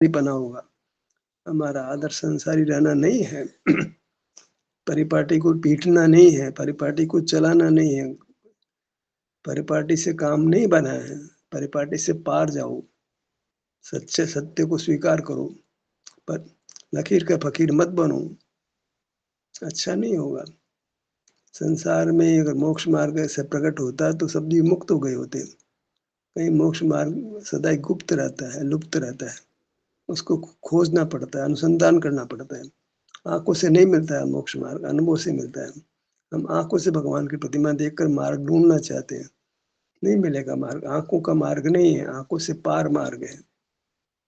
बना होगा। हमारा आदर्श संसारी रहना नहीं है। परिपाटी को पीटना नहीं है, परिपाटी को चलाना नहीं है, परिपाटी से काम नहीं बना है। परिपाटी से पार जाओ, सच्चे सत्य को स्वीकार करो, पर लकीर का फकीर मत बनो, अच्छा नहीं होगा। संसार में अगर मोक्ष मार्ग ऐसे प्रकट होता तो सब जीव मुक्त हो गए होते। कहीं मोक्ष मार्ग सदा गुप्त रहता है, लुप्त रहता है, उसको खोजना पड़ता है, अनुसंधान करना पड़ता है। आंखों से नहीं मिलता है मोक्ष मार्ग, अनुभव से मिलता है। हम आंखों से भगवान की प्रतिमा देखकर मार्ग ढूंढना चाहते हैं, नहीं मिलेगा मार्ग। आंखों का मार्ग नहीं है, आंखों से पार मार्ग है,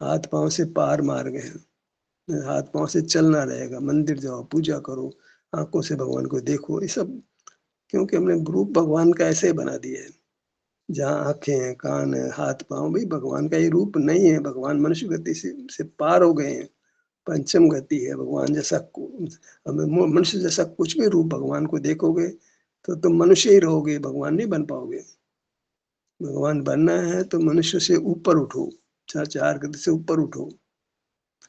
हाथ पांव से पार मार्ग है। हाथ पांव से चलना रहेगा, मंदिर जाओ, पूजा करो, आंखों से भगवान को देखो। ये सब क्योंकि हमने रूप भगवान का ऐसे ही बना दिया है। जहाँ आंखें हैं, कान है, हाथ पांव, भाई भगवान का ये रूप नहीं है। भगवान मनुष्य गति से पार हो गए हैं, पंचम गति है। भगवान जैसा मनुष्य जैसा कुछ भी रूप भगवान को देखोगे तो तुम मनुष्य ही रहोगे, भगवान नहीं बन पाओगे। भगवान बनना है तो मनुष्य से ऊपर उठो, चार गति से ऊपर उठो।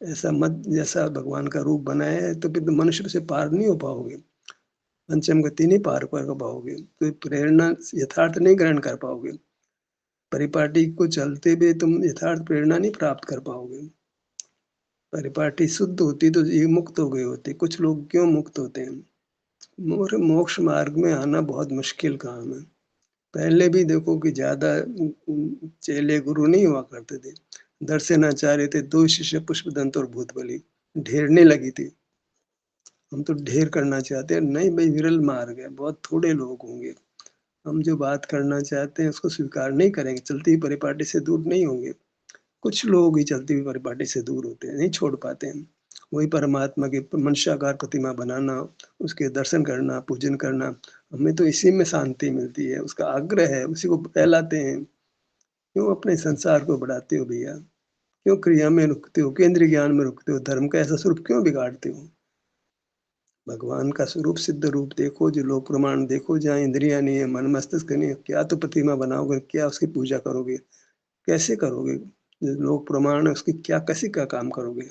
ऐसा मत, जैसा भगवान का रूप बनाया है तो फिर तो मनुष्य से पार नहीं हो पाओगे, पंचम गति नहीं पार कर पाओगे, तो प्रेरणा यथार्थ नहीं ग्रहण कर पाओगे। परिपाटी को चलते हुए तुम यथार्थ प्रेरणा नहीं प्राप्त कर पाओगे। परिपाटी शुद्ध होती तो ये मुक्त हो गए होते। कुछ लोग क्यों मुक्त होते हैं? और मोक्ष मार्ग में आना बहुत मुश्किल काम है। पहले भी देखो कि ज्यादा चेले गुरु नहीं हुआ करते थे। दर्शनाचार्य थे, 2 शिष्य पुष्पदंत और भूतबली, ढेरने लगी थी। हम तो ढेर करना चाहते हैं, नहीं भाई, विरल मार्ग है, बहुत थोड़े लोग होंगे। हम जो बात करना चाहते हैं उसको स्वीकार नहीं करेंगे, चलती हुई परिपाटी से दूर नहीं होंगे। कुछ लोग ही चलती हुई परिपाटी से दूर होते हैं, नहीं छोड़ पाते हैं। वही परमात्मा की मनुष्याकार प्रतिमा बनाना, उसके दर्शन करना, पूजन करना, हमें तो इसी में शांति मिलती है, उसका आग्रह है, उसी को फैलाते हैं। क्यों अपने संसार को बढ़ाते हो भैया? क्यों क्रिया में रुकते हो, केंद्रीय ज्ञान में रुकते हो? धर्म का ऐसा स्वरूप क्यों बिगाड़ते हो? भगवान का स्वरूप सिद्ध रूप देखो, जो लोक प्रमाण देखो, जहाँ इंद्रिया नहीं है, मन मस्तिष्क नहीं है, क्या तो प्रतिमा बनाओगे, क्या उसकी पूजा करोगे, कैसे करोगे? जो लोक प्रमाण है उसकी क्या, कैसे क्या काम करोगे?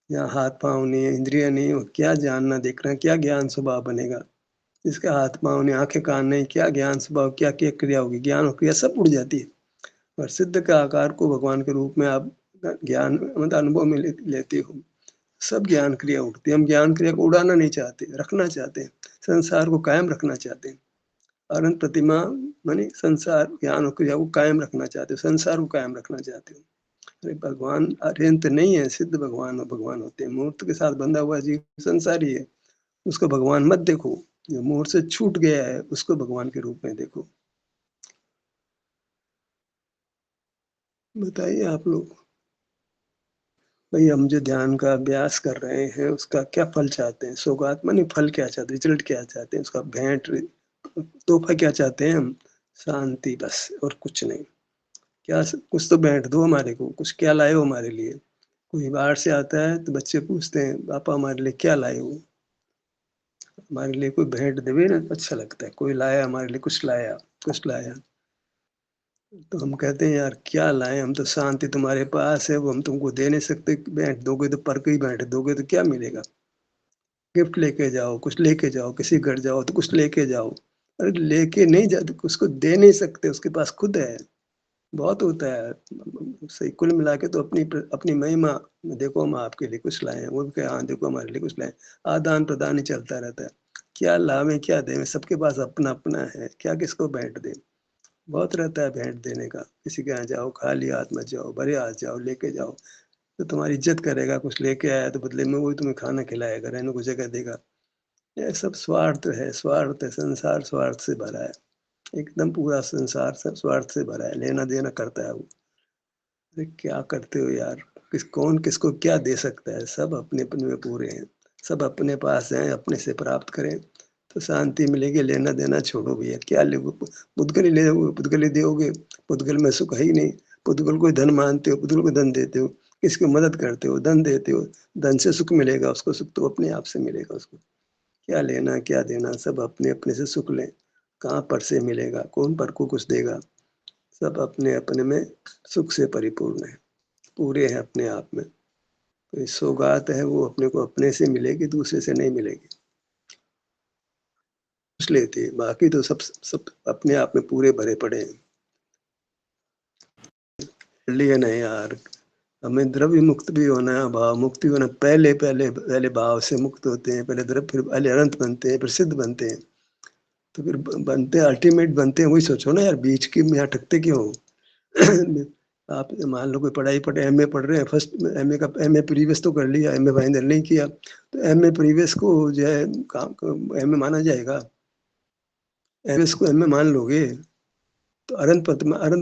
यहाँ हाथ पाँव नहीं है, इंद्रिया नहीं है, क्या जानना देखना, क्या ज्ञान स्वभाव बनेगा? जिसका हाथ पाँव नहीं, आंखें कान नहीं, क्या ज्ञान स्वभाव, क्या क्या क्रिया होगी? ज्ञान और क्रिया सब उड़ जाती है। और सिद्ध का आकार को भगवान के रूप में आप ज्ञान मतलब अनुभव में लेते हो, सब ज्ञान क्रिया उठती है। हम ज्ञान क्रिया को उड़ाना नहीं चाहते, रखना चाहते हैं, संसार को कायम रखना चाहते हैं। अनंत प्रतिमा मानी संसार, ज्ञान और क्रिया को कायम रखना चाहते हो, संसार को कायम रखना चाहते हो। अरे भगवान अत्यंत नहीं है, सिद्ध भगवान और भगवान होते हैं। मूर्त के साथ बंधा हुआ जीव संसारी है, उसको भगवान मत देखो। जो मूर्त से छूट गया है उसको भगवान के रूप में देखो। बताइए आप लोग, भाई हम जो ध्यान का अभ्यास कर रहे हैं उसका क्या फल चाहते हैं? सौगात मानी फल क्या चाहते हैं, रिजल्ट क्या चाहते हैं, उसका भेंट तोहफा क्या चाहते हैं हम? शांति, बस और कुछ नहीं। क्या कुछ तो भेंट दो हमारे को, कुछ क्या लाए हो हमारे लिए? कोई बाहर से आता है तो बच्चे पूछते हैं, पापा हमारे लिए क्या लाए हो? हमारे लिए कोई भेंट देवे ना तो अच्छा लगता है। कोई लाया हमारे लिए, कुछ लाया, कुछ लाया, तो हम कहते हैं यार क्या लाए, हम तो शांति तुम्हारे पास है, वो हम तुमको दे नहीं सकते। भेंट दोगे तो पर कोई भेंट दोगे तो क्या मिलेगा? गिफ्ट लेके जाओ, कुछ लेके जाओ, किसी घर जाओ तो कुछ लेके जाओ। अरे लेके नहीं जाते, उसको दे नहीं सकते, उसके पास खुद है। बहुत होता है। सही कुल मिला के तो अपनी अपनी महिमा, देखो हम आपके लिए कुछ लाए हैं, वो भी कहे हाँ देखो हमारे लिए कुछ लाए। आदान प्रदान ही चलता रहता है। क्या लावे क्या देवे, सबके पास अपना अपना है, क्या किसको भेंट दे? बहुत रहता है भेंट देने का। किसी के यहाँ जाओ, खाली हाथ मत जाओ, भरे हाथ जाओ, लेके जाओ तो तुम्हारी इज्जत करेगा। कुछ लेके आया तो बदले में वही तुम्हें खाना खिलाएगा, रहने को जगह देगा। ये सब स्वार्थ है, स्वार्थ है। संसार स्वार्थ से भरा है, एकदम पूरा संसार सब स्वार्थ से भरा है, लेना देना करता है वो। अरे क्या करते हो यार? कौन किसको क्या दे सकता है? सब अपने अपने में पूरे हैं, सब अपने पास हैं, अपने से प्राप्त करें तो शांति मिलेगी। लेना देना छोड़ो भैया, क्या लोगे? पुद्गल ले पुद्गल ही दोगे, पुद्गल में सुख है ही नहीं। पुद्गल को धन मानते हो, पुद्गल को धन देते हो, किसकी मदद करते हो, धन देते हो। धन से सुख मिलेगा उसको, सुख तो अपने आप से मिलेगा उसको। क्या लेना क्या देना, सब अपने अपने से सुख लें। कहाँ पर से मिलेगा, कौन पर को कुछ देगा? सब अपने अपने में सुख से परिपूर्ण है। पूरे हैं अपने आप में। तो सौगात है वो अपने को अपने से मिलेगी, दूसरे से नहीं मिलेगी। पूछ लेती है, बाकी तो सब अपने आप में पूरे भरे पड़े हैं। लिए नहीं यार, हमें द्रव्य मुक्त भी होना है, भाव मुक्त भी होना है। पहले भाव से मुक्त होते हैं, पहले द्रव्य, फिर पहले अनंत बनते हैं, फिर सिद्ध बनते हैं। तो फिर बनते हैं, अल्टीमेट बनते हैं, वही सोचो ना यार, बीच की में अटकते क्यों हो? आप मान लो कोई पढ़ाई पढ़े, एमए पढ़ रहे हैं, फर्स्ट एमए का एमए प्रीवियस तो कर लिया, एमए फाइनल नहीं किया, तो एमए प्रीवियस को जो है काम एमए माना जाएगा? एमएस को एमए मान लोगे तो अनंत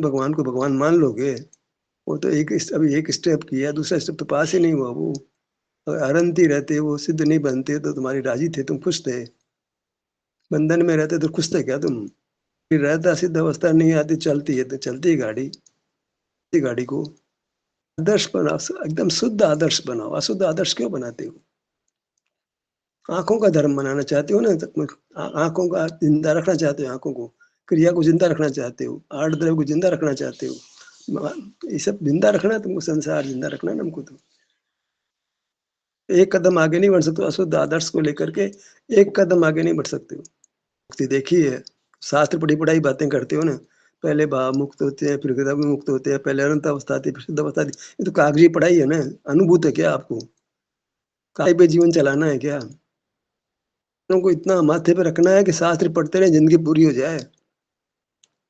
भगवान को भगवान मान लोगे? वो तो अभी एक स्टेप किया, दूसरा स्टेप तो पास ही नहीं हुआ वो। अगर अनंत ही रहते, वो सिद्ध नहीं बनते, तो तुम्हारी राजी थे, तुम खुश थे। बंधन में रहते तो खुश थे क्या तुम? फिर रहता सिद्ध अवस्था नहीं आती, चलती है तो चलती है गाड़ी, गाड़ी को आदर्श बनाओ, एकदम शुद्ध आदर्श बनाओ। अशुद्ध आदर्श क्यों बनाते हो? आंखों का धर्म बनाना चाहते हो ना, आंखों का जिंदा रखना चाहते हो, आंखों को, क्रिया को जिंदा रखना चाहते हो, आठ द्रव्य को जिंदा रखना चाहते हो। ये सब जिंदा रखना है तुमको, संसार जिंदा रखना है हमको। तो एक कदम आगे नहीं बढ़ सकते हो, अशुद्ध आदर्श को लेकर के एक कदम आगे नहीं बढ़ सकते हो। मुक्ति देखी है, शास्त्र पढ़ी पढ़ाई बातें करते हो ना, पहले भाव मुक्त होते हैं, फिर द्रव्य मुक्त होते हैं, पहले अनंत अवस्था आती है, फिर सिद्ध अवस्था आती है। ये तो कागजी पढ़ाई है ना, अनुभूत है क्या आपको? काय पे जीवन चलाना है क्या? को इतना माथे पे रखना है कि शास्त्र पढ़ते रहे, जिंदगी पूरी हो जाए।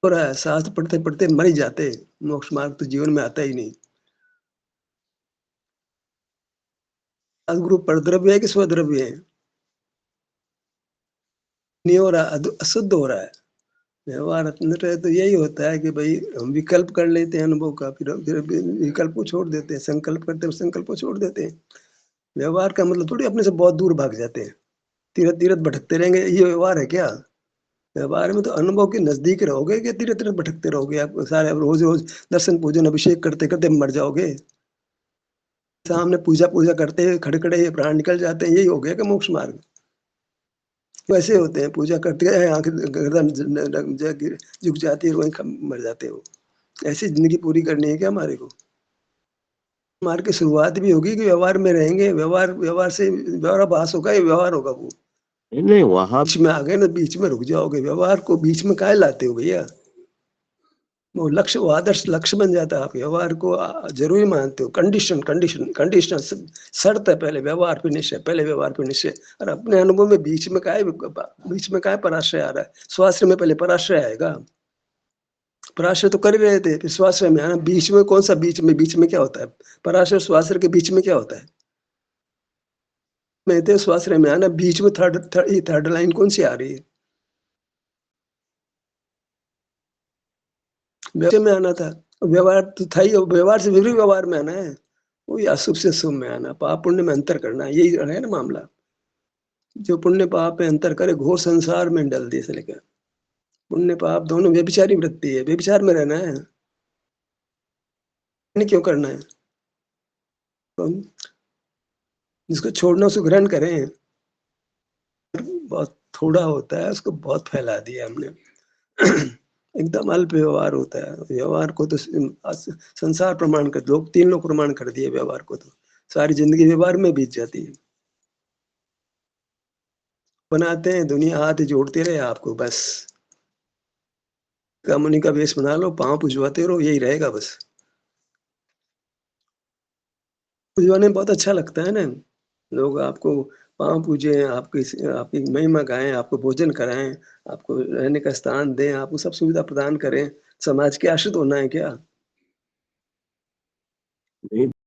हो रहा है, शास्त्र पढ़ते पढ़ते मर ही जाते, मोक्ष मार्ग तो जीवन में आता ही नहीं। सदगुरु परद्रव्य है कि स्वद्रव्य है? नहीं हो रहा, अशुद्ध हो रहा है। व्यवहार अंदर है तो यही होता है कि भाई हम विकल्प कर लेते हैं अनुभव का, फिर विकल्प को छोड़ देते हैं, संकल्प करते हैं, संकल्प को छोड़ देते हैं। व्यवहार का मतलब थोड़ी अपने से बहुत दूर भाग जाते हैं, तीरथ तीरथ भटकते रहेंगे, ये व्यवहार है क्या? व्यवहार में तो अनुभव के नजदीक रहोगे कि तीरथ तीरथ भटकते रहोगे? आप सारे रोज रोज दर्शन पूजन अभिषेक करते करते मर जाओगे? सामने पूजा पूजा करते खड़े खड़े ये प्राण निकल जाते हैं, यही हो गया कि मोक्ष मार्ग? वैसे होते हैं, पूजा करते हैं, आंख गर्दन झुक जाती है, वहीं मर जाते हो। ऐसी जिंदगी पूरी करनी है क्या हमारे को? मार्ग की शुरुआत भी होगी कि व्यवहार में रहेंगे, व्यवहार व्यवहार से व्यवहाराभास होगा, ये व्यवहार होगा वो। नहीं नहीं वहां बीच में आ गए ना, बीच में रुक जाओगे, व्यवहार को बीच में काहे लाते हो भैया? वो लक्ष्य, वो आदर्श लक्ष्य बन जाता है। आप व्यवहार को जरूरी मानते हो, कंडीशन कंडीशन कंडीशनल शर्त है, पहले व्यवहार पे निश्चय, पहले व्यवहार पे निश्चय। और अपने अनुभव में बीच में काहे पराश्रय आ रहा है? स्वाश्रय में पहले पराश्रय आएगा। पराश्रय तो कर ही रहे थे, फिर स्वाश्रय में आना, बीच में कौन सा बीच में क्या होता है? पराश्रय स्वाश्रय के बीच में क्या होता है? मैं तो स्वाश्रय में आना, बीच में थर्ड लाइन कौन सी आ रही है? व्यवसाय में आना था, व्यवहार तो था ही, व्यवहार से विपरीत व्यवहार में आना है। वही अशुभ से शुभ में आना, पाप पुण्य में अंतर करना, यही है ना मामला। जो पुण्य पाप में अंतर करे, घोर संसार में डल दे इसलिए क्या? पुण्य पाप दोनों व्यभिचारी वृत्ति है, व्यभिचार में रहना है, नहीं क्यों करना है? तो जिसको छोड़ना उसको ग्रहण करें। बहुत थोड़ा होता है, उसको बहुत फैला दिया हमने। एकदम अल्प व्यवहार होता है। व्यवहार को तो संसार प्रमाण कर, लोग 3 लोग प्रमाण कर दिए व्यवहार को, तो सारी जिंदगी व्यवहार में बीत जाती है। बनाते हैं, दुनिया हाथ जोड़ते रहे आपको बस। मुनि का वेश बना लो, पाँव पुजवाते रहो, यही रहेगा बस। पुजवाने में बहुत अच्छा लगता है ना, लोग आपको पाँव पूजें, आपकी महिमा गाएँ, आपको भोजन कराएँ, आपको रहने का स्थान दें, आपको सब सुविधा प्रदान करें। समाज के आश्रित होना है क्या? नहीं